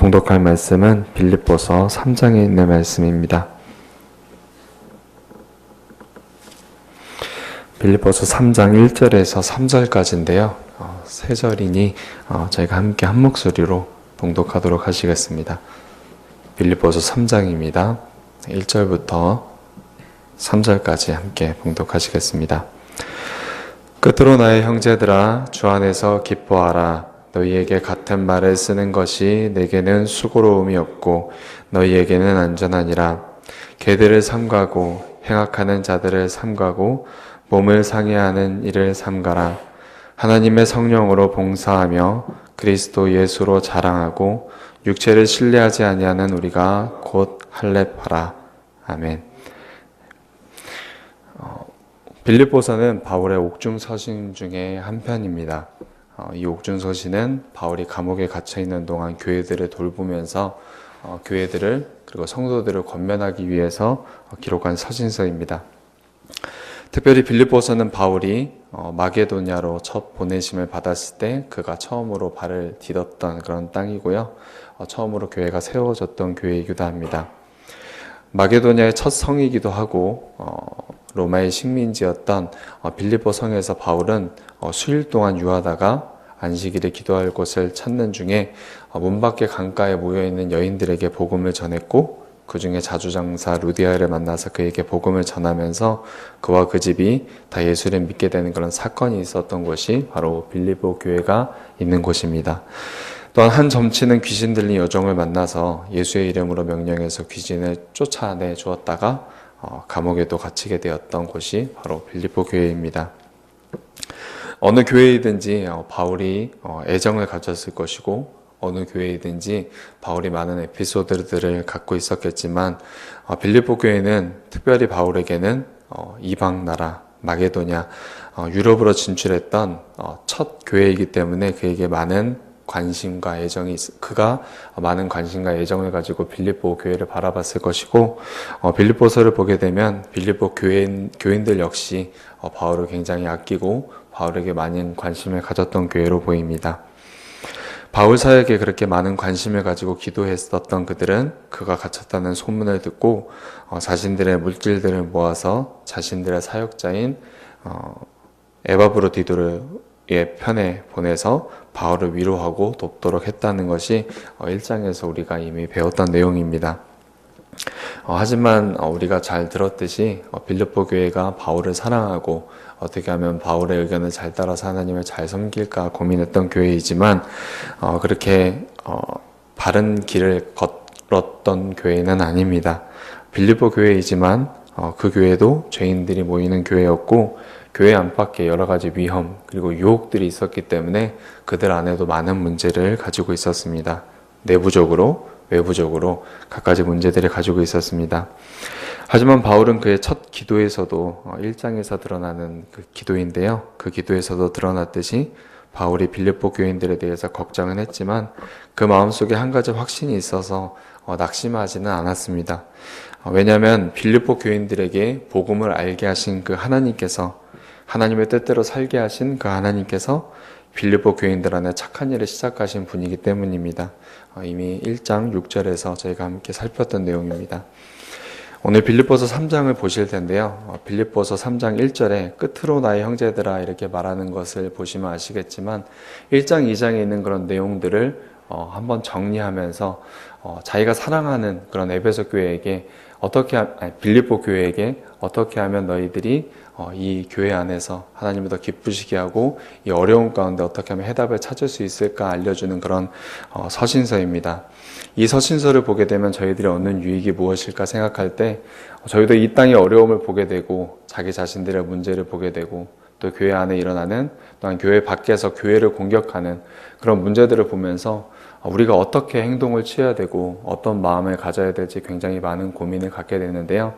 봉독할 말씀은 빌립보서 3장에 있는 말씀입니다. 빌립보서 3장 1절에서 3절까지인데요. 세 절이니 저희가 함께 한 목소리로 봉독하도록 하시겠습니다. 빌립보서 3장입니다. 1절부터 3절까지 함께 봉독하시겠습니다. 끝으로 나의 형제들아, 주 안에서 기뻐하라. 너희에게 같은 말을 쓰는 것이 내게는 수고로움이 없고 너희에게는 안전하니라. 개들을 삼가고 행악하는 자들을 삼가고 몸을 상해하는 일을 삼가라. 하나님의 성령으로 봉사하며 그리스도 예수로 자랑하고 육체를 신뢰하지 아니하는 우리가 곧 할례하라. 아멘. 빌립보서는 바울의 옥중 서신 중에 한 편입니다. 이 옥중 서신은 바울이 감옥에 갇혀 있는 동안 교회들을 돌보면서 교회들을 그리고 성도들을 권면하기 위해서 기록한 서신서입니다. 특별히 빌립보서는 바울이 마게도냐로 첫 보내심을 받았을 때 그가 처음으로 발을 디뎠던 그런 땅이고요. 처음으로 교회가 세워졌던 교회이기도 합니다. 마게도냐의 첫 성이기도 하고 로마의 식민지였던 빌립보 성에서 바울은 수일 동안 유하다가 안식일에 기도할 곳을 찾는 중에 문 밖에 강가에 모여있는 여인들에게 복음을 전했고 그 중에 자주장사 루디아를 만나서 그에게 복음을 전하면서 그와 그 집이 다 예수를 믿게 되는 그런 사건이 있었던 곳이 바로 빌립보 교회가 있는 곳입니다. 또한 한 점치는 귀신 들린 여종을 만나서 예수의 이름으로 명령해서 귀신을 쫓아내 주었다가 감옥에도 갇히게 되었던 곳이 바로 빌립보 교회입니다. 어느 교회이든지 바울이 애정을 가졌을 것이고 어느 교회이든지 바울이 많은 에피소드들을 갖고 있었겠지만 빌립보 교회는 특별히 바울에게는 이방 나라 마게도냐 유럽으로 진출했던 첫 교회이기 때문에 그에게 많은 관심과 애정이 그가 많은 관심과 애정을 가지고 빌립보 교회를 바라봤을 것이고 빌립보서를 보게 되면 빌립보 교인들 역시 바울을 굉장히 아끼고 바울에게 많은 관심을 가졌던 교회로 보입니다. 바울 사역에 그렇게 많은 관심을 가지고 기도했었던 그들은 그가 갇혔다는 소문을 듣고 자신들의 물질들을 모아서 자신들의 사역자인 에바브로디도의 편에 보내서 바울을 위로하고 돕도록 했다는 것이 1장에서 우리가 이미 배웠던 내용입니다. 하지만 우리가 잘 들었듯이 빌립보 교회가 바울을 사랑하고 어떻게 하면 바울의 의견을 잘 따라서 하나님을 잘 섬길까 고민했던 교회이지만 그렇게 바른 길을 걸었던 교회는 아닙니다. 빌립보 교회이지만 그 교회도 죄인들이 모이는 교회였고 교회 안팎에 여러 가지 위험 그리고 유혹들이 있었기 때문에 그들 안에도 많은 문제를 가지고 있었습니다. 내부적으로 외부적으로 갖가지 문제들을 가지고 있었습니다. 하지만 바울은 그의 첫 기도에서도 1장에서 드러나는 그 기도인데요. 그 기도에서도 드러났듯이 바울이 빌립보 교인들에 대해서 걱정은 했지만 그 마음속에 한 가지 확신이 있어서 낙심하지는 않았습니다. 왜냐하면 빌립보 교인들에게 복음을 알게 하신 그 하나님께서 하나님의 뜻대로 살게 하신 그 하나님께서 빌립보 교인들 안에 착한 일을 시작하신 분이기 때문입니다. 이미 1장 6절에서 저희가 함께 살폈던 내용입니다. 오늘 빌립보서 3장을 보실 텐데요. 빌립보서 3장 1절에 끝으로 나의 형제들아 이렇게 말하는 것을 보시면 아시겠지만 1장 2장에 있는 그런 내용들을 한번 정리하면서 자기가 사랑하는 그런 에베소 교회에게 빌립보 교회에게 어떻게 하면 너희들이 이 교회 안에서 하나님을 더 기쁘시게 하고 이 어려운 가운데 어떻게 하면 해답을 찾을 수 있을까 알려주는 그런 서신서입니다. 이 서신서를 보게 되면 저희들이 얻는 유익이 무엇일까 생각할 때 저희도 이 땅의 어려움을 보게 되고 자기 자신들의 문제를 보게 되고 또 교회 안에 일어나는 또한 교회 밖에서 교회를 공격하는 그런 문제들을 보면서 우리가 어떻게 행동을 취해야 되고 어떤 마음을 가져야 될지 굉장히 많은 고민을 갖게 되는데요.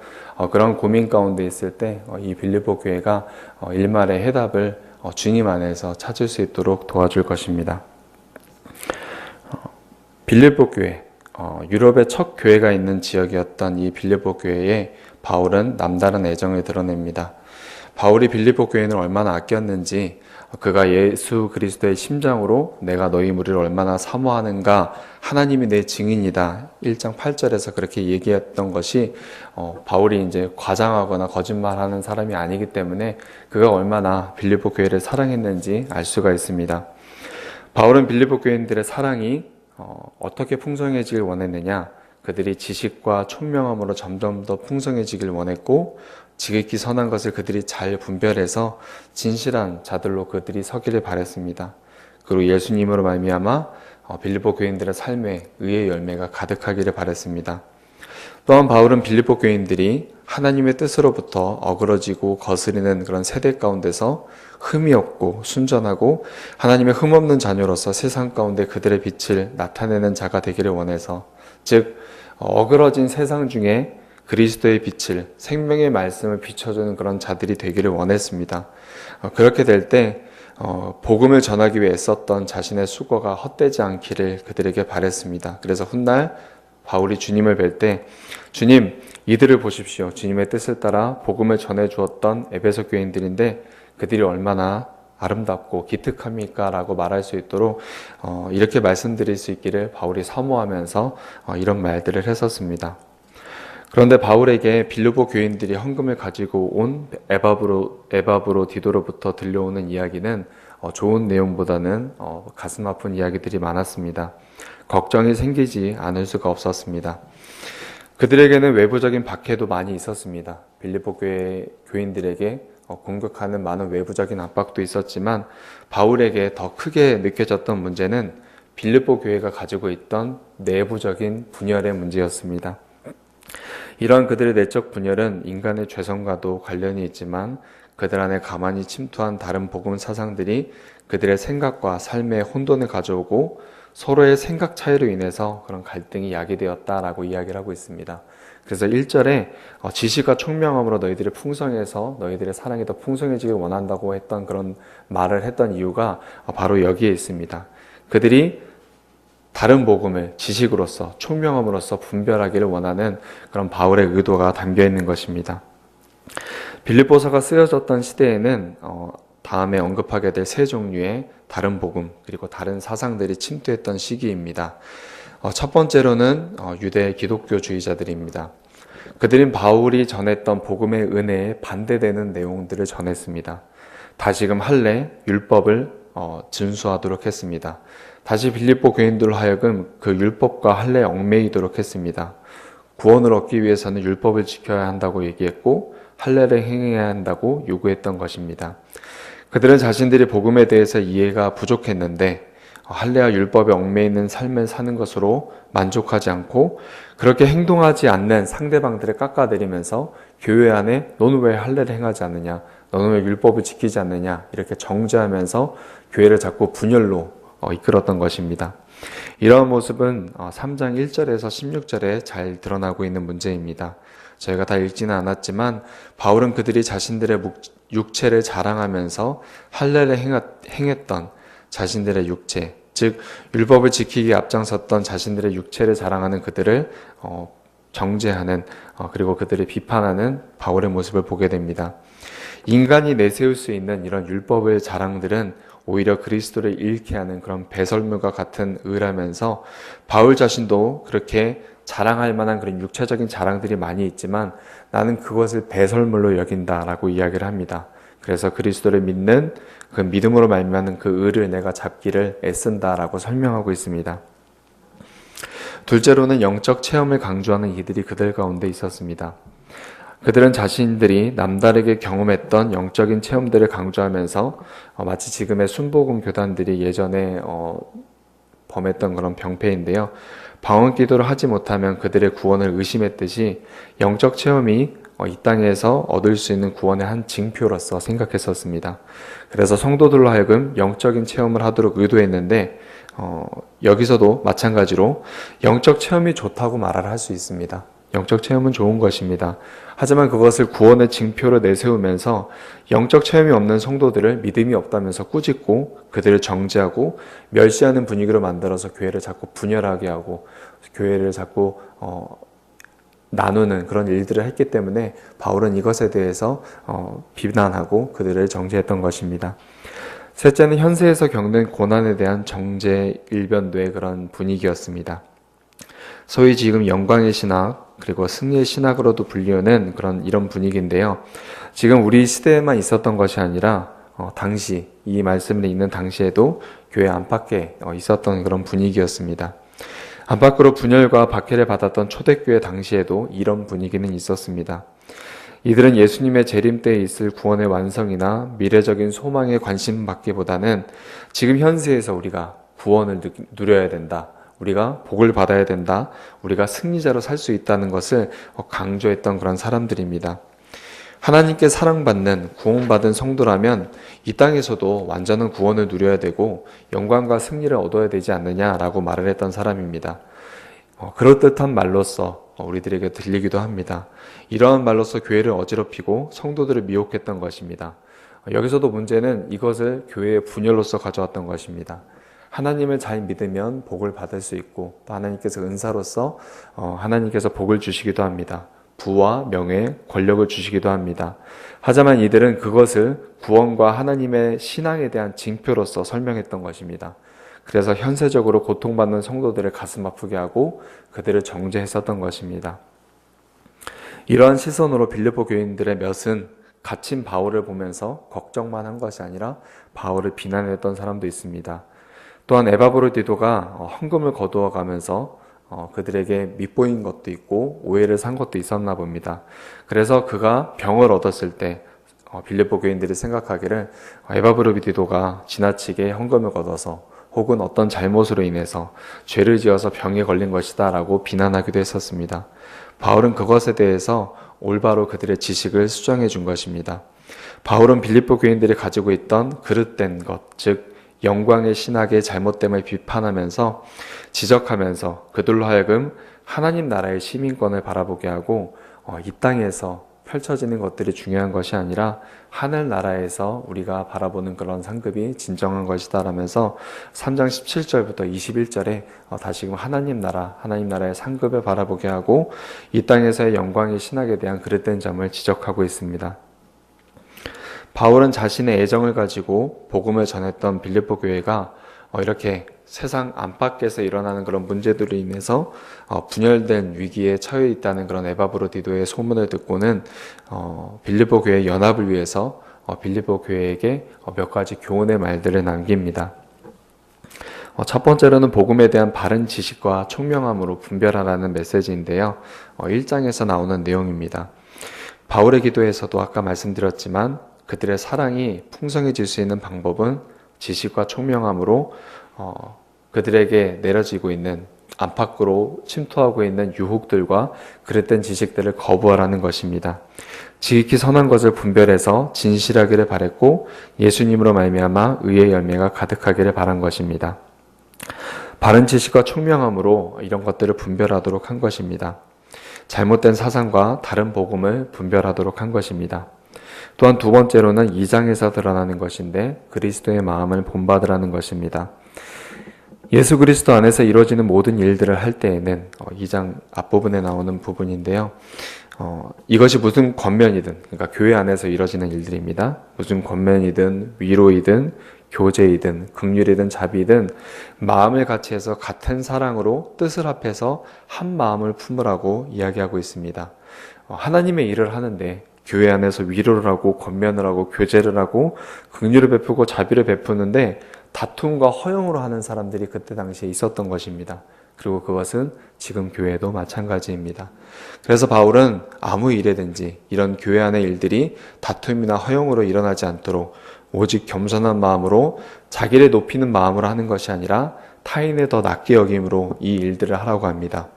그런 고민 가운데 있을 때 이 빌립보 교회가 일말의 해답을 주님 안에서 찾을 수 있도록 도와줄 것입니다. 빌립보 교회, 유럽의 첫 교회가 있는 지역이었던 이 빌립보 교회에 바울은 남다른 애정을 드러냅니다. 바울이 빌립보 교인을 얼마나 아꼈는지, 그가 예수 그리스도의 심장으로 내가 너희 무리를 얼마나 사모하는가 하나님이 내 증인이다. 1장 8절에서 그렇게 얘기했던 것이 바울이 이제 과장하거나 거짓말하는 사람이 아니기 때문에 그가 얼마나 빌립보 교회를 사랑했는지 알 수가 있습니다. 바울은 빌립보 교인들의 사랑이 어떻게 풍성해지길 원했느냐? 그들이 지식과 총명함으로 점점 더 풍성해지길 원했고, 지극히 선한 것을 그들이 잘 분별해서 진실한 자들로 그들이 서기를 바랬습니다. 그리고 예수님으로 말미암아 빌립보 교인들의 삶에 의의 열매가 가득하기를 바랬습니다. 또한 바울은 빌립보 교인들이 하나님의 뜻으로부터 어그러지고 거스리는 그런 세대 가운데서 흠이 없고 순전하고 하나님의 흠없는 자녀로서 세상 가운데 그들의 빛을 나타내는 자가 되기를 원해서, 즉 어그러진 세상 중에 그리스도의 빛을, 생명의 말씀을 비춰주는 그런 자들이 되기를 원했습니다. 그렇게 될 때 복음을 전하기 위해 썼던 자신의 수고가 헛되지 않기를 그들에게 바랬습니다. 그래서 훗날 바울이 주님을 뵐 때, 주님, 이들을 보십시오. 주님의 뜻을 따라 복음을 전해주었던 에베소 교인들인데 그들이 얼마나 아름답고 기특합니까? 라고 말할 수 있도록 이렇게 말씀드릴 수 있기를 바울이 사모하면서 이런 말들을 했었습니다. 그런데 바울에게 빌립보 교인들이 헌금을 가지고 온 에바브로 디도로부터 들려오는 이야기는 좋은 내용보다는 가슴 아픈 이야기들이 많았습니다. 걱정이 생기지 않을 수가 없었습니다. 그들에게는 외부적인 박해도 많이 있었습니다. 빌립보 교회 교인들에게 공격하는 많은 외부적인 압박도 있었지만, 바울에게 더 크게 느껴졌던 문제는 빌립보 교회가 가지고 있던 내부적인 분열의 문제였습니다. 이런 그들의 내적 분열은 인간의 죄성과도 관련이 있지만, 그들 안에 가만히 침투한 다른 복음 사상들이 그들의 생각과 삶에 혼돈을 가져오고 서로의 생각 차이로 인해서 그런 갈등이 야기되었다라고 이야기를 하고 있습니다. 그래서 1절에 지식과 총명함으로 너희들이 풍성해서 너희들의 사랑이 더 풍성해지길 원한다고 했던 그런 말을 했던 이유가 바로 여기에 있습니다. 그들이 다른 복음을 지식으로서, 총명함으로써 분별하기를 원하는 그런 바울의 의도가 담겨 있는 것입니다. 빌립보서가 쓰여졌던 시대에는 다음에 언급하게 될 세 종류의 다른 복음, 그리고 다른 사상들이 침투했던 시기입니다. 첫 번째로는 유대 기독교주의자들입니다. 그들은 바울이 전했던 복음의 은혜에 반대되는 내용들을 전했습니다. 다시금 할례, 율법을 준수하도록 했습니다. 다시 빌립보 교인들로 하여금 그 율법과 할례에 얽매이도록 했습니다. 구원을 얻기 위해서는 율법을 지켜야 한다고 얘기했고 할례를 행해야 한다고 요구했던 것입니다. 그들은 자신들이 복음에 대해서 이해가 부족했는데 할례와 율법에 얽매이는 삶을 사는 것으로 만족하지 않고, 그렇게 행동하지 않는 상대방들을 깎아내리면서 교회 안에 너는 왜 할례를 행하지 않느냐, 너는 왜 율법을 지키지 않느냐, 이렇게 정죄하면서 교회를 자꾸 분열로 이끌었던 것입니다. 이러한 모습은 3장 1절에서 16절에 잘 드러나고 있는 문제입니다. 저희가 다 읽지는 않았지만 바울은 그들이 자신들의 육체를 자랑하면서 할례를 행했던 자신들의 육체, 즉 율법을 지키기에 앞장섰던 자신들의 육체를 자랑하는 그들을 정죄하는, 그리고 그들을 비판하는 바울의 모습을 보게 됩니다. 인간이 내세울 수 있는 이런 율법의 자랑들은 오히려 그리스도를 잃게 하는 그런 배설물과 같은 의라면서, 바울 자신도 그렇게 자랑할 만한 그런 육체적인 자랑들이 많이 있지만 나는 그것을 배설물로 여긴다라고 이야기를 합니다. 그래서 그리스도를 믿는 그 믿음으로 말미암는 그 의를 내가 잡기를 애쓴다라고 설명하고 있습니다. 둘째로는 영적 체험을 강조하는 이들이 그들 가운데 있었습니다. 그들은 자신들이 남다르게 경험했던 영적인 체험들을 강조하면서 마치 지금의 순복음 교단들이 예전에 범했던 그런 병폐인데요. 방언 기도를 하지 못하면 그들의 구원을 의심했듯이 영적 체험이 이 땅에서 얻을 수 있는 구원의 한 징표로서 생각했었습니다. 그래서 성도들로 하여금 영적인 체험을 하도록 의도했는데 여기서도 마찬가지로 영적 체험이 좋다고 말을 할 수 있습니다. 영적 체험은 좋은 것입니다. 하지만 그것을 구원의 징표로 내세우면서 영적 체험이 없는 성도들을 믿음이 없다면서 꾸짖고 그들을 정죄하고 멸시하는 분위기로 만들어서 교회를 자꾸 분열하게 하고 교회를 자꾸 나누는 그런 일들을 했기 때문에 바울은 이것에 대해서 비난하고 그들을 정죄했던 것입니다. 셋째는 현세에서 겪는 고난에 대한 정죄 일변도의 그런 분위기였습니다. 소위 지금 영광의 신학 그리고 승리의 신학으로도 불리우는 이런 분위기인데요. 지금 우리 시대에만 있었던 것이 아니라 당시 이 말씀을 읽는 당시에도 교회 안팎에 있었던 그런 분위기였습니다. 안팎으로 분열과 박해를 받았던 초대교회 당시에도 이런 분위기는 있었습니다. 이들은 예수님의 재림 때에 있을 구원의 완성이나 미래적인 소망에 관심 받기보다는 지금 현세에서 우리가 구원을 누려야 된다. 우리가 복을 받아야 된다. 우리가 승리자로 살 수 있다는 것을 강조했던 그런 사람들입니다. 하나님께 사랑받는 구원받은 성도라면 이 땅에서도 완전한 구원을 누려야 되고 영광과 승리를 얻어야 되지 않느냐라고 말을 했던 사람입니다. 그럴듯한 말로써 우리들에게 들리기도 합니다. 이러한 말로써 교회를 어지럽히고 성도들을 미혹했던 것입니다. 여기서도 문제는 이것을 교회의 분열로서 가져왔던 것입니다. 하나님을 잘 믿으면 복을 받을 수 있고 또 하나님께서 은사로서 하나님께서 복을 주시기도 합니다. 부와 명예, 권력을 주시기도 합니다. 하지만 이들은 그것을 구원과 하나님의 신앙에 대한 징표로서 설명했던 것입니다. 그래서 현세적으로 고통받는 성도들을 가슴 아프게 하고 그들을 정죄했었던 것입니다. 이러한 시선으로 빌립보 교인들의 몇은 갇힌 바울을 보면서 걱정만 한 것이 아니라 바울을 비난했던 사람도 있습니다. 또한 에바브로디도가 헌금을 거두어 가면서 그들에게 밉보인 것도 있고 오해를 산 것도 있었나 봅니다. 그래서 그가 병을 얻었을 때 빌립보 교인들이 생각하기를 에바브로디도가 지나치게 헌금을 거둬서 혹은 어떤 잘못으로 인해서 죄를 지어서 병에 걸린 것이다 라고 비난하기도 했었습니다. 바울은 그것에 대해서 올바로 그들의 지식을 수정해 준 것입니다. 바울은 빌립보 교인들이 가지고 있던 그릇된 것, 즉 영광의 신학의 잘못됨을 비판하면서 지적하면서 그들로 하여금 하나님 나라의 시민권을 바라보게 하고 이 땅에서 펼쳐지는 것들이 중요한 것이 아니라 하늘나라에서 우리가 바라보는 그런 상급이 진정한 것이다 라면서 3장 17절부터 21절에 다시금 하나님 나라의 상급을 바라보게 하고 이 땅에서의 영광의 신학에 대한 그릇된 점을 지적하고 있습니다. 바울은 자신의 애정을 가지고 복음을 전했던 빌립보 교회가 이렇게 세상 안팎에서 일어나는 그런 문제들로 인해서 분열된 위기에 처해 있다는 그런 에바브로디도의 소문을 듣고는 빌립보 교회의 연합을 위해서 빌립보 교회에게 몇 가지 교훈의 말들을 남깁니다. 첫 번째로는 복음에 대한 바른 지식과 총명함으로 분별하라는 메시지인데요. 1장에서 나오는 내용입니다. 바울의 기도에서도 아까 말씀드렸지만 그들의 사랑이 풍성해질 수 있는 방법은 지식과 총명함으로 그들에게 내려지고 있는 안팎으로 침투하고 있는 유혹들과 그릇된 지식들을 거부하라는 것입니다. 지극히 선한 것을 분별해서 진실하기를 바랬고 예수님으로 말미암아 의의 열매가 가득하기를 바란 것입니다. 바른 지식과 총명함으로 이런 것들을 분별하도록 한 것입니다. 잘못된 사상과 다른 복음을 분별하도록 한 것입니다. 또한 두 번째로는 2장에서 드러나는 것인데 그리스도의 마음을 본받으라는 것입니다. 예수 그리스도 안에서 이루어지는 모든 일들을 할 때에는 2장 앞부분에 나오는 부분인데요. 이것이 무슨 권면이든 그러니까 교회 안에서 이루어지는 일들입니다. 무슨 권면이든 위로이든 교제이든 긍휼이든 자비이든 마음을 같이 해서 같은 사랑으로 뜻을 합해서 한 마음을 품으라고 이야기하고 있습니다. 하나님의 일을 하는데 교회 안에서 위로를 하고 권면을 하고 교제를 하고 긍휼을 베푸고 자비를 베푸는데 다툼과 허용으로 하는 사람들이 그때 당시에 있었던 것입니다. 그리고 그것은 지금 교회도 마찬가지입니다. 그래서 바울은 아무 일에든지 이런 교회 안의 일들이 다툼이나 허용으로 일어나지 않도록 오직 겸손한 마음으로 자기를 높이는 마음으로 하는 것이 아니라 타인을 더 낮게 여김으로 이 일들을 하라고 합니다.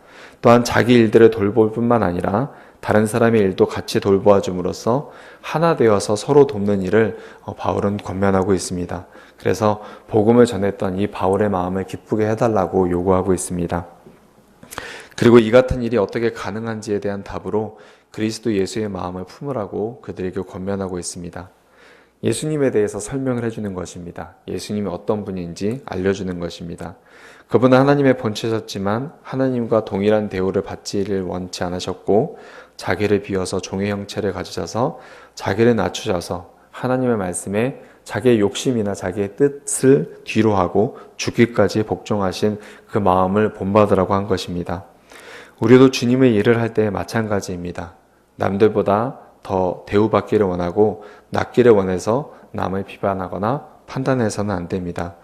또한 자기 일들을 돌볼 뿐만 아니라 다른 사람의 일도 같이 돌보아 줌으로써 하나 되어서 서로 돕는 일을 바울은 권면하고 있습니다. 그래서 복음을 전했던 이 바울의 마음을 기쁘게 해달라고 요구하고 있습니다. 그리고 이 같은 일이 어떻게 가능한지에 대한 답으로 그리스도 예수의 마음을 품으라고 그들에게 권면하고 있습니다. 예수님에 대해서 설명을 해주는 것입니다. 예수님이 어떤 분인지 알려주는 것입니다. 그분은 하나님의 본체셨지만 하나님과 동일한 대우를 받지를 원치 않으셨고 자기를 비워서 종의 형체를 가지셔서 자기를 낮추셔서 하나님의 말씀에 자기의 욕심이나 자기의 뜻을 뒤로 하고 죽기까지 복종하신 그 마음을 본받으라고 한 것입니다. 우리도 주님의 일을 할 때 마찬가지입니다. 남들보다 더 대우받기를 원하고 낫기를 원해서 남을 비판하거나 판단해서는 안 됩니다.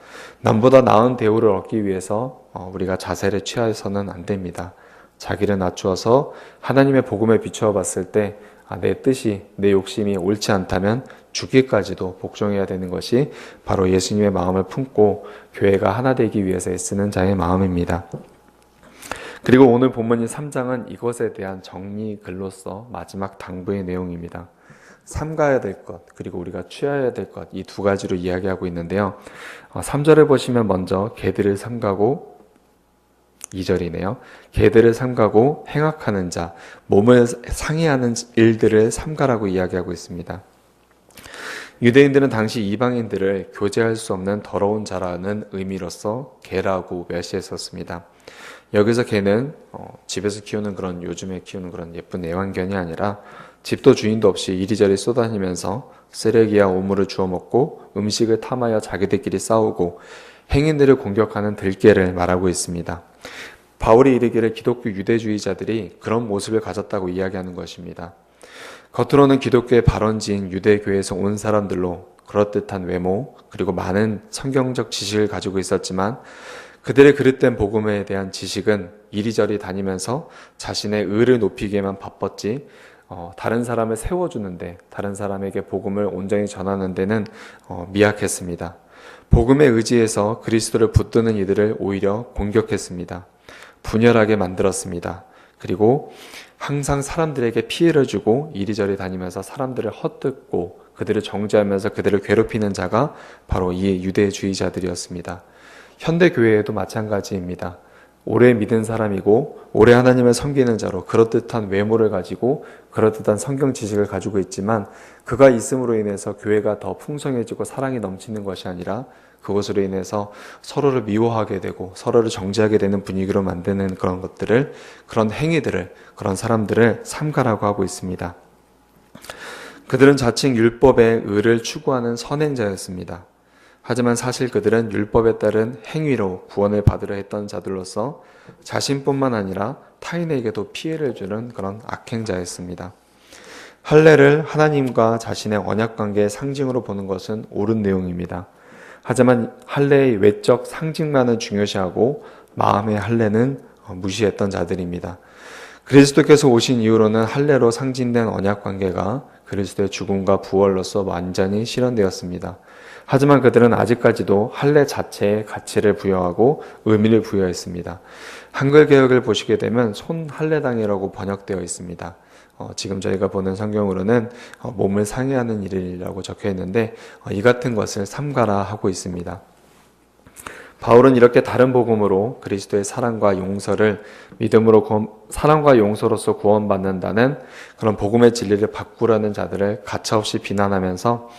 남보다 나은 대우를 얻기 위해서 우리가 자세를 취해서는 안 됩니다. 자기를 낮추어서 하나님의 복음에 비추어 봤을 때 내 뜻이, 내 욕심이 옳지 않다면 죽기까지도 복종해야 되는 것이 바로 예수님의 마음을 품고 교회가 하나 되기 위해서 애쓰는 자의 마음입니다. 그리고 오늘 본문인 3장은 이것에 대한 정리글로서 마지막 당부의 내용입니다. 삼가야 될 것, 그리고 우리가 취해야 될 것, 이 두 가지로 이야기하고 있는데요. 3절을 보시면 먼저 개들을 삼가고 2절이네요. 개들을 삼가고 행악하는 자, 몸을 상해하는 일들을 삼가라고 이야기하고 있습니다. 유대인들은 당시 이방인들을 교제할 수 없는 더러운 자라는 의미로서 개라고 멸시했었습니다. 여기서 개는 집에서 키우는 그런 요즘에 키우는 그런 예쁜 애완견이 아니라 집도 주인도 없이 이리저리 쏘다니면서 쓰레기와 오물을 주워 먹고 음식을 탐하여 자기들끼리 싸우고 행인들을 공격하는 들개를 말하고 있습니다. 바울이 이르기를 기독교 유대주의자들이 그런 모습을 가졌다고 이야기하는 것입니다. 겉으로는 기독교의 발원지인 유대교에서 온 사람들로 그럴듯한 외모 그리고 많은 성경적 지식을 가지고 있었지만 그들의 그릇된 복음에 대한 지식은 이리저리 다니면서 자신의 의를 높이기에만 바빴지 다른 사람을 세워주는데 다른 사람에게 복음을 온전히 전하는 데는 미약했습니다. 복음에 의지해서 그리스도를 붙드는 이들을 오히려 공격했습니다. 분열하게 만들었습니다. 그리고 항상 사람들에게 피해를 주고 이리저리 다니면서 사람들을 헛듣고 그들을 정죄하면서 그들을 괴롭히는 자가 바로 이 유대주의자들이었습니다. 현대교회에도 마찬가지입니다. 오래 믿은 사람이고 오래 하나님을 섬기는 자로 그럴듯한 외모를 가지고 그럴듯한 성경 지식을 가지고 있지만 그가 있음으로 인해서 교회가 더 풍성해지고 사랑이 넘치는 것이 아니라 그것으로 인해서 서로를 미워하게 되고 서로를 정죄하게 되는 분위기로 만드는 그런 것들을, 그런 행위들을, 그런 사람들을 삼가라고 하고 있습니다. 그들은 자칭 율법의 의를 추구하는 선행자였습니다. 하지만 사실 그들은 율법에 따른 행위로 구원을 받으려 했던 자들로서 자신뿐만 아니라 타인에게도 피해를 주는 그런 악행자였습니다. 할례를 하나님과 자신의 언약관계의 상징으로 보는 것은 옳은 내용입니다. 하지만 할례의 외적 상징만을 중요시하고 마음의 할례는 무시했던 자들입니다. 그리스도께서 오신 이후로는 할례로 상징된 언약관계가 그리스도의 죽음과 부활로서 완전히 실현되었습니다. 하지만 그들은 아직까지도 할례 자체에 가치를 부여하고 의미를 부여했습니다. 한글 개역을 보시게 되면 손할례당이라고 번역되어 있습니다. 지금 저희가 보는 성경으로는 몸을 상해하는 일이라고 적혀 있는데 이 같은 것을 삼가라 하고 있습니다. 바울은 이렇게 다른 복음으로 그리스도의 사랑과 용서를 믿음으로 사랑과 용서로서 구원받는다는 그런 복음의 진리를 바꾸려는 자들을 가차없이 비난하면서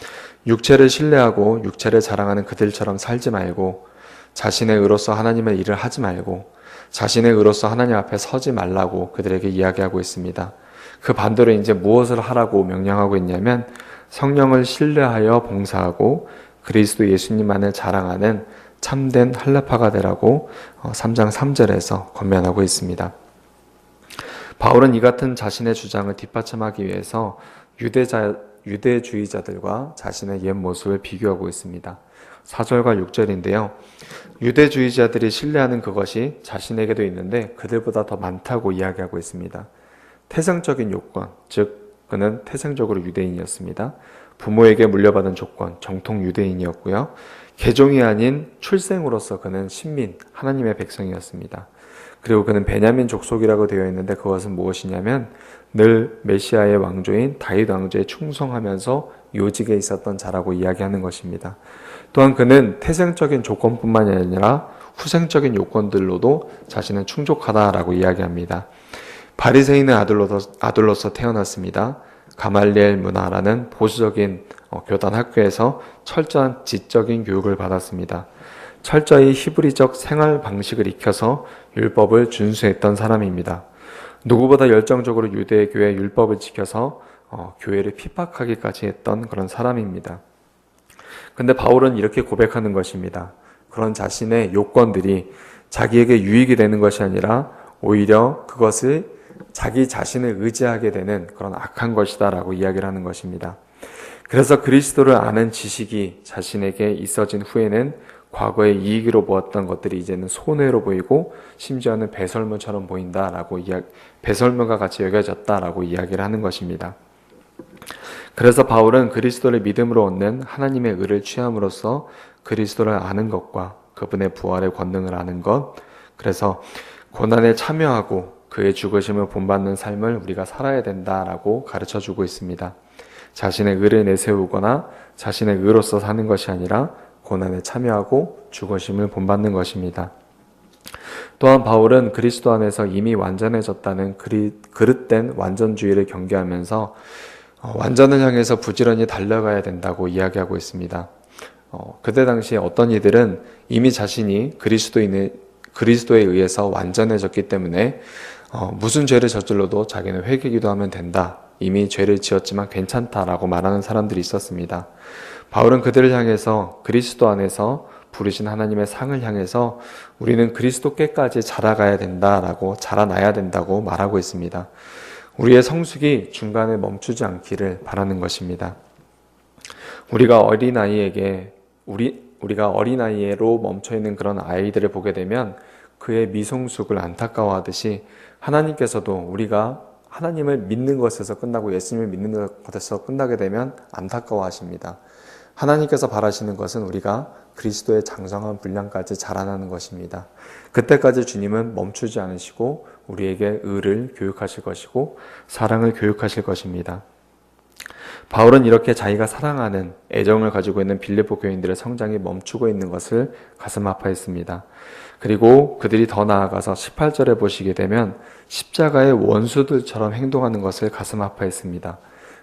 육체를 신뢰하고 육체를 자랑하는 그들처럼 살지 말고 자신의 의로서 하나님의 일을 하지 말고 자신의 의로서 하나님 앞에 서지 말라고 그들에게 이야기하고 있습니다. 그 반대로 이제 무엇을 하라고 명령하고 있냐면 성령을 신뢰하여 봉사하고 그리스도 예수님만을 자랑하는 참된 할례파가 되라고 3장 3절에서 권면하고 있습니다. 바울은 이 같은 자신의 주장을 뒷받침하기 위해서 유대주의자들과 자신의 옛 모습을 비교하고 있습니다. 4절과 6절인데요. 유대주의자들이 신뢰하는 그것이 자신에게도 있는데 그들보다 더 많다고 이야기하고 있습니다. 태생적인 요건, 즉 그는 태생적으로 유대인이었습니다. 부모에게 물려받은 조건, 정통 유대인이었고요. 계종이 아닌 출생으로서 그는 신민, 하나님의 백성이었습니다. 그리고 그는 베냐민 족속이라고 되어 있는데 그것은 무엇이냐면 늘 메시아의 왕조인 다윗 왕조에 충성하면서 요직에 있었던 자라고 이야기하는 것입니다. 또한 그는 태생적인 조건뿐만이 아니라 후생적인 요건들로도 자신은 충족하다라고 이야기합니다. 바리새인의 아들로서 태어났습니다. 가말리엘 문화라는 보수적인 교단 학교에서 철저한 지적인 교육을 받았습니다. 철저히 히브리적 생활 방식을 익혀서 율법을 준수했던 사람입니다. 누구보다 열정적으로 유대교의 율법을 지켜서 교회를 핍박하기까지 했던 그런 사람입니다. 근데 바울은 이렇게 고백하는 것입니다. 그런 자신의 요건들이 자기에게 유익이 되는 것이 아니라 오히려 그것을 자기 자신을 의지하게 되는 그런 악한 것이다 라고 이야기를 하는 것입니다. 그래서 그리스도를 아는 지식이 자신에게 있어진 후에는 과거의 이익으로 보았던 것들이 이제는 손해로 보이고 심지어는 배설물처럼 보인다라고 배설물과 같이 여겨졌다라고 이야기를 하는 것입니다. 그래서 바울은 그리스도를 믿음으로 얻는 하나님의 의를 취함으로써 그리스도를 아는 것과 그분의 부활의 권능을 아는 것, 그래서 고난에 참여하고 그의 죽으심을 본받는 삶을 우리가 살아야 된다라고 가르쳐주고 있습니다. 자신의 의를 내세우거나 자신의 의로서 사는 것이 아니라 고난에 참여하고 죽으심을 본받는 것입니다. 또한 바울은 그리스도 안에서 이미 완전해졌다는 그릇된 완전주의를 경계하면서 완전을 향해서 부지런히 달려가야 된다고 이야기하고 있습니다. 그때 당시에 어떤 이들은 이미 자신이 그리스도에 의해서 완전해졌기 때문에 무슨 죄를 저질러도 자기는 회개기도 하면 된다. 이미 죄를 지었지만 괜찮다라고 말하는 사람들이 있었습니다. 바울은 그들을 향해서 그리스도 안에서 부르신 하나님의 상을 향해서 우리는 그리스도께까지 자라가야 된다라고 자라나야 된다고 말하고 있습니다. 우리의 성숙이 중간에 멈추지 않기를 바라는 것입니다. 우리가 어린아이로 멈춰있는 그런 아이들을 보게 되면 그의 미성숙을 안타까워하듯이 하나님께서도 우리가 하나님을 믿는 것에서 끝나고 예수님을 믿는 것에서 끝나게 되면 안타까워하십니다. 하나님께서 바라시는 것은 우리가 그리스도의 장성한 분량까지 자라나는 것입니다. 그때까지 주님은 멈추지 않으시고 우리에게 의를 교육하실 것이고 사랑을 교육하실 것입니다. 바울은 이렇게 자기가 사랑하는 애정을 가지고 있는 빌립보 교인들의 성장이 멈추고 있는 것을 가슴 아파했습니다. 그리고 그들이 더 나아가서 18절에 보시게 되면 십자가의 원수들처럼 행동하는 것을 가슴 아파했습니다.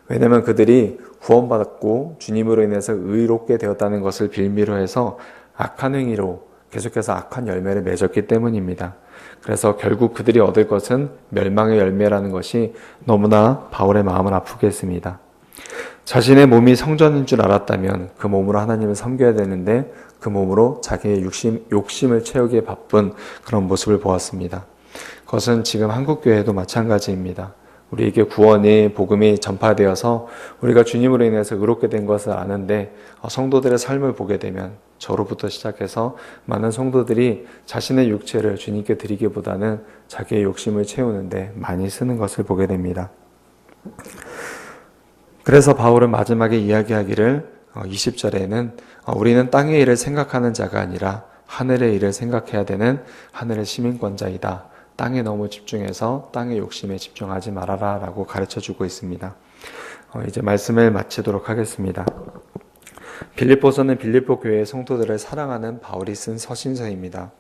왜냐하면 그들이 구원받았고 주님으로 인해서 의롭게 되었다는 것을 빌미로 해서 악한 행위로 계속해서 악한 열매를 맺었기 때문입니다. 그래서 결국 그들이 얻을 것은 멸망의 열매라는 것이 너무나 바울의 마음을 아프게 했습니다. 자신의 몸이 성전인 줄 알았다면 그 몸으로 하나님을 섬겨야 되는데 그 몸으로 자기의 욕심을 채우기에 바쁜 그런 모습을 보았습니다. 그것은 지금 한국교회도 마찬가지입니다. 우리에게 구원의 복음이 전파되어서 우리가 주님으로 인해서 의롭게 된 것을 아는데 성도들의 삶을 보게 되면 저로부터 시작해서 많은 성도들이 자신의 육체를 주님께 드리기보다는 자기의 욕심을 채우는데 많이 쓰는 것을 보게 됩니다. 그래서 바울은 마지막에 이야기하기를 20절에는 우리는 땅의 일을 생각하는 자가 아니라 하늘의 일을 생각해야 되는 하늘의 시민권자이다. 땅에 너무 집중해서 땅의 욕심에 집중하지 말아라 라고 가르쳐주고 있습니다. 이제 말씀을 마치도록 하겠습니다. 빌립보서는 빌립보 교회의 성도들을 사랑하는 바울이 쓴 서신서입니다.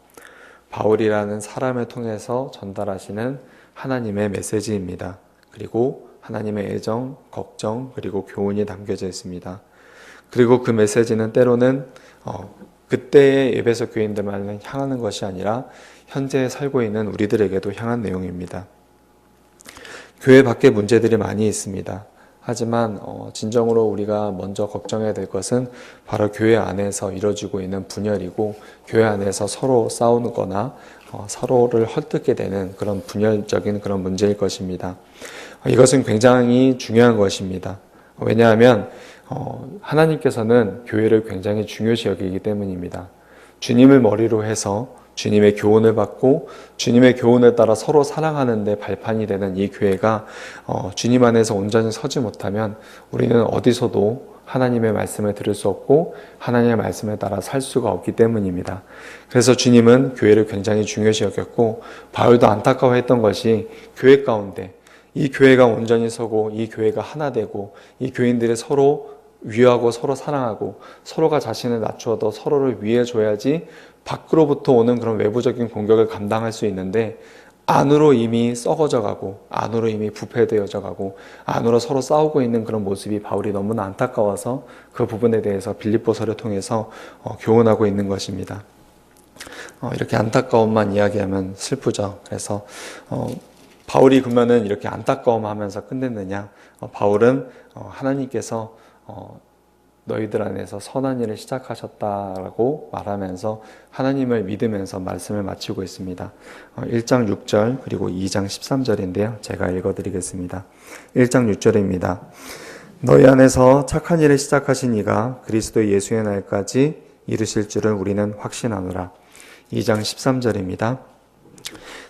바울이라는 사람을 통해서 전달하시는 하나님의 메시지입니다. 그리고 하나님의 애정, 걱정, 그리고 교훈이 담겨져 있습니다. 그리고 그 메시지는 때로는 그때의 에베소 교인들만 향하는 것이 아니라 현재 살고 있는 우리들에게도 향한 내용입니다. 교회 밖에 문제들이 많이 있습니다. 하지만 진정으로 우리가 먼저 걱정해야 될 것은 바로 교회 안에서 이루어지고 있는 분열이고 교회 안에서 서로 싸우거나 서로를 헐뜯게 되는 그런 분열적인 그런 문제일 것입니다. 이것은 굉장히 중요한 것입니다. 왜냐하면 하나님께서는 교회를 굉장히 중요시 여기기 때문입니다. 주님을 머리로 해서 주님의 교훈을 받고 주님의 교훈을 따라 서로 사랑하는 데 발판이 되는 이 교회가 주님 안에서 온전히 서지 못하면 우리는 어디서도 하나님의 말씀을 들을 수 없고 하나님의 말씀에 따라 살 수가 없기 때문입니다. 그래서 주님은 교회를 굉장히 중요시 여겼고 바울도 안타까워했던 것이 교회 가운데 이 교회가 온전히 서고 이 교회가 하나 되고 이 교인들이 서로 위하고 서로 사랑하고 서로가 자신을 낮추어도 서로를 위해 줘야지 밖으로부터 오는 그런 외부적인 공격을 감당할 수 있는데 안으로 이미 썩어져 가고 안으로 이미 부패되어져 가고 안으로 서로 싸우고 있는 그런 모습이 바울이 너무나 안타까워서 그 부분에 대해서 빌립보서를 통해서 교훈하고 있는 것입니다. 이렇게 안타까움만 이야기하면 슬프죠. 그래서 바울이 그러면은 이렇게 안타까움하면서 끝냈느냐? 바울은 하나님께서 너희들 안에서 선한 일을 시작하셨다라고 말하면서 하나님을 믿으면서 말씀을 마치고 있습니다. 1장 6절 그리고 2장 13절인데요. 제가 읽어드리겠습니다. 1장 6절입니다. 너희 안에서 착한 일을 시작하신 이가 그리스도 예수의 날까지 이루실 줄을 우리는 확신하노라. 2장 13절입니다.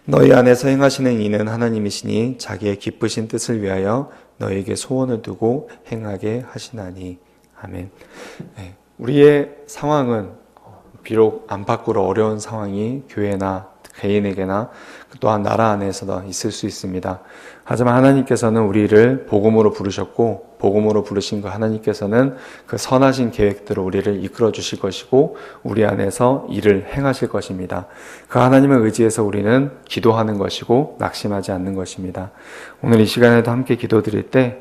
너희 안에서 행하시는 이는 하나님이시니 자기의 기쁘신 뜻을 위하여 너희에게 소원을 두고 행하게 하시나니. 아멘. 네, 우리의 상황은 비록 안팎으로 어려운 상황이 교회나 개인에게나 또한 나라 안에서도 있을 수 있습니다. 하지만 하나님께서는 우리를 복음으로 부르셨고 복음으로 부르신 그 하나님께서는 그 선하신 계획대로 우리를 이끌어 주실 것이고 우리 안에서 일을 행하실 것입니다. 그 하나님을 의지해서 우리는 기도하는 것이고 낙심하지 않는 것입니다. 오늘 이 시간에도 함께 기도드릴 때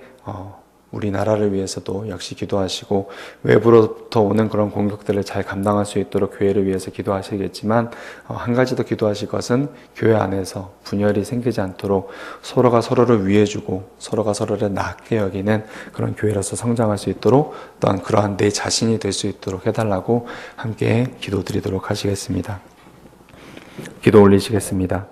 우리나라를 위해서도 역시 기도하시고 외부로부터 오는 그런 공격들을 잘 감당할 수 있도록 교회를 위해서 기도하시겠지만 한 가지 더 기도하실 것은 교회 안에서 분열이 생기지 않도록 서로가 서로를 위해주고 서로가 서로를 낮게 여기는 그런 교회로서 성장할 수 있도록 또한 그러한 내 자신이 될 수 있도록 해달라고 함께 기도드리도록 하시겠습니다. 기도 올리시겠습니다.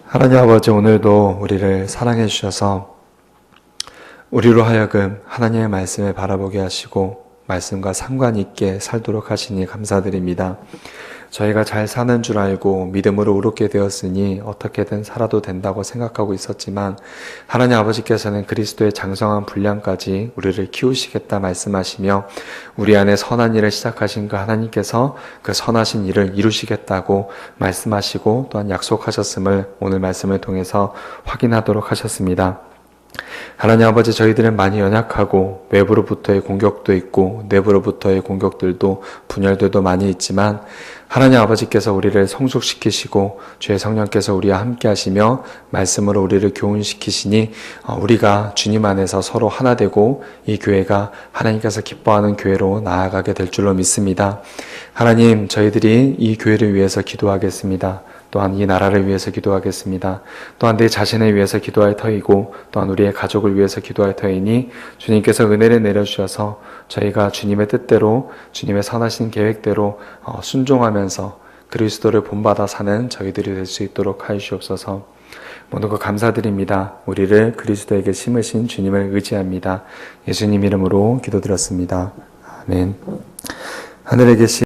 하나님 아버지, 오늘도 우리를 사랑해 주셔서 우리로 하여금 하나님의 말씀을 바라보게 하시고 말씀과 상관 있게 살도록 하시니 감사드립니다. 저희가 잘 사는 줄 알고 믿음으로 의롭게 되었으니 어떻게든 살아도 된다고 생각하고 있었지만 하나님 아버지께서는 그리스도의 장성한 분량까지 우리를 키우시겠다 말씀하시며 우리 안에 선한 일을 시작하신 그 하나님께서 그 선하신 일을 이루시겠다고 말씀하시고 또한 약속하셨음을 오늘 말씀을 통해서 확인하도록 하셨습니다. 하나님 아버지, 저희들은 많이 연약하고 외부로부터의 공격도 있고 내부로부터의 공격들도 분열들도 많이 있지만 하나님 아버지께서 우리를 성숙시키시고 주의 성령께서 우리와 함께 하시며 말씀으로 우리를 교훈시키시니 우리가 주님 안에서 서로 하나 되고 이 교회가 하나님께서 기뻐하는 교회로 나아가게 될 줄로 믿습니다. 하나님, 저희들이 이 교회를 위해서 기도하겠습니다. 또한 이 나라를 위해서 기도하겠습니다. 또한 내 자신을 위해서 기도할 터이고 또한 우리의 가족을 위해서 기도할 터이니 주님께서 은혜를 내려주셔서 저희가 주님의 뜻대로 주님의 선하신 계획대로 순종하면서 그리스도를 본받아 사는 저희들이 될 수 있도록 하시옵소서. 모든 것 감사드립니다. 우리를 그리스도에게 심으신 주님을 의지합니다. 예수님 이름으로 기도드렸습니다. 아멘. 하늘에 계신